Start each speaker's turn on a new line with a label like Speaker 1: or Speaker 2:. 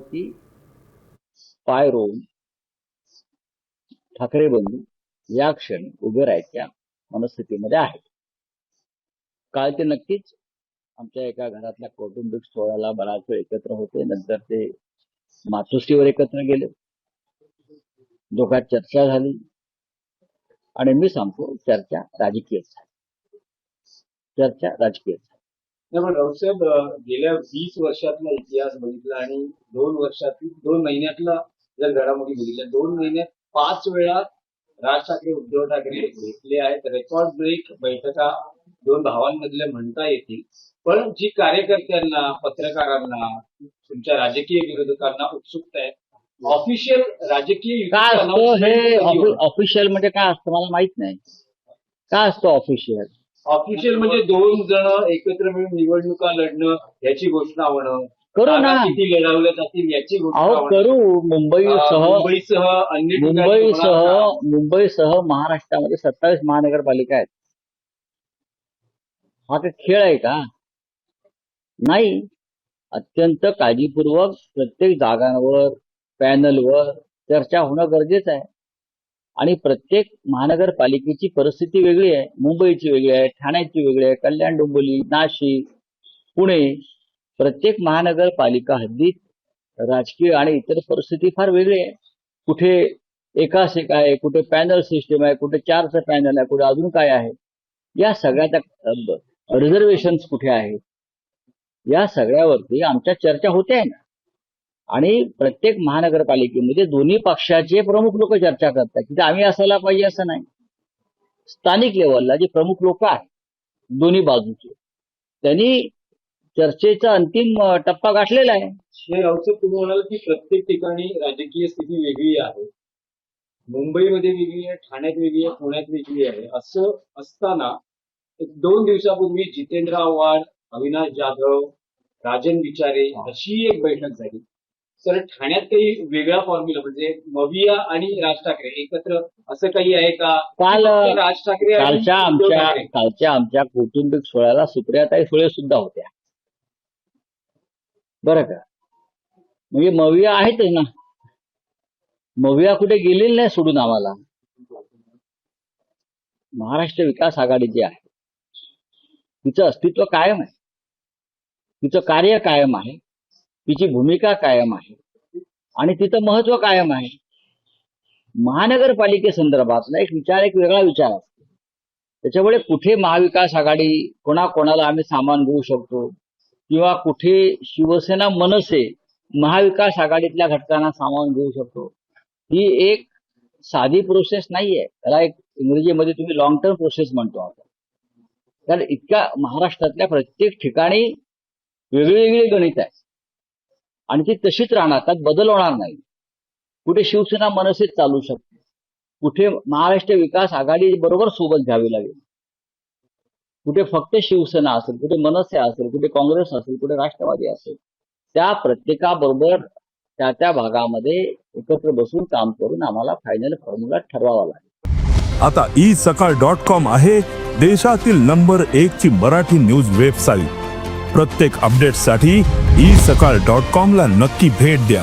Speaker 1: पक्षावरती पाय रोवून ठाकरे बंधू या क्षणी उभे राहायच्या मनस्थितीमध्ये आहेत. काल ते नक्कीच आमच्या एका घरातल्या कौटुंबिक सोहळ्याला बराच वेळ एकत्र होते. नंतर ते मातोश्रीवर एकत्र गेले, दोघात चर्चा झाली आणि मी सांगतो चर्चा राजकीय झाली.
Speaker 2: पण राऊतसाहेब, गेल्या 20 वर्षातला इतिहास बघितला आणि 2 महिन्यातला जर घडामोडी बघितल्या, 2 महिन्यात 5 वेळा राज ठाकरे उद्धव ठाकरे भेटले आहेत. रेकॉर्ड ब्रेक बैठका दोन भावांमधल्या म्हणता येतील. पण जी कार्यकर्त्यांना, पत्रकारांना, तुमच्या राजकीय विरोधकांना उत्सुकता आहे, ऑफिशियल राजकीय
Speaker 1: काय असतं हे ऑफिशियल म्हणजे काय असतं मला माहित नाही. काय असतं ऑफिशियल?
Speaker 2: ऑफिशियल म्हणजे 2 जण एकत्र मिळून निवडणुका लढणं याची घोषणा होणं,
Speaker 1: करू ना,
Speaker 2: किती लढवल्या जातील याची घोषणा होणं.
Speaker 1: करू. मुंबईसह महाराष्ट्रामध्ये 27 महानगरपालिका आहेत. हा काही खेळ आहे का? नाही. अत्यंत काळजीपूर्वक प्रत्येक जागांवर, पॅनलवर चर्चा होणं गरजेचं आहे. आणि प्रत्येक महानगरपालिकेची परिस्थिती वेगळी आहे. मुंबईची वेगळी आहे, ठाण्याची वेगळी आहे, कल्याण, डोंबिवली, नाशिक, पुणे, प्रत्येक महानगरपालिका हद्दीत राजकीय आणि इतर परिस्थिती फार वेगळी आहे. कुठे एकास एक आहे, कुठे पॅनल सिस्टम आहे, कुठे 4चं पॅनल आहे, कुठे अजून काय आहे. या सगळ्याचा रिझर्वेशन्स कुठे आहेत, या सगळ्यावरती आमच्या चर्चा होते आहे ना. आणि प्रत्येक महानगरपालिकेमध्ये दोन्ही पक्षाचे प्रमुख लोक चर्चा करतात की आम्ही असायला पाहिजे असं नाही. स्थानिक लेवलला जे प्रमुख लोक आहेत दोन्ही बाजूचे, त्यांनी चर्चेचा अंतिम टप्पा गाठलेला आहे.
Speaker 2: राऊतसाहेब, तुम्ही म्हणाल की प्रत्येक ठिकाणी राजकीय स्थिती वेगळी आहे. मुंबईमध्ये वेगळी आहे, ठाण्यात वेगळी आहे, पुण्यात वेगळी आहे. असं असताना 2 दिवसापूर्वी जितेंद्र आव्हाड, अविनाश जाधव, राजन विचारे अशी एक बैठक झाली. तर ठाण्यात काही वेगळा फॉर्म्युला म्हणजे मविया आणि राज ठाकरे एकत्र असं काही आहे का?
Speaker 1: काल
Speaker 2: राज ठाकरे
Speaker 1: कालच्या आमच्या कौटुंबिक सोहळ्याला सुप्रियाताई सुळे सुद्धा होत्या बरं का. म्हणजे मविया आहेतच ना. मविया कुठे गेलेली नाही सोडून आम्हाला. महाराष्ट्र विकास आघाडी जी आहे तिचं अस्तित्व कायम आहे, तिचं कार्य कायम आहे, तिची भूमिका कायम आहे आणि तिचं महत्व कायम आहे. महानगरपालिकेसंदर्भातला एक वेगळा विचार असतो. त्याच्यामुळे कुठे महाविकास आघाडी कोणाकोणाला आम्ही सामान घेऊ शकतो किंवा कुठे शिवसेना मनसे महाविकास आघाडीतल्या घटकांना सामावून घेऊ शकतो, ही एक साधी प्रोसेस नाहीये. त्याला एक इंग्रजीमध्ये तुम्ही लॉंग टर्म प्रोसेस म्हणतो आपण. कारण इतक्या महाराष्ट्रातल्या प्रत्येक ठिकाणी वेगळी गणित आहे आणि ती तशीच राहणार, त्यात बदल होणार नाही. कुठे शिवसेना मनसेच चालू शकते, कुठे महाराष्ट्र विकास आघाडी बरोबर सोबत घ्यावी लागेल, कुठे फक्त शिवसेना असेल, कुठे मनसे असेल, कुठे काँग्रेस असेल, कुठे राष्ट्रवादी असेल. त्या प्रत्येकाबरोबर त्या भागामध्ये एकत्र बसून काम करून आम्हाला फायनल फॉर्म्युला ठरवावा लागेल.
Speaker 3: आता isakal.com आहे देशातील नंबर 1 ची मराठी न्यूज वेबसाईट. प्रत्येक अपडेटसाठी isakal.com ला नक्की भेट द्या.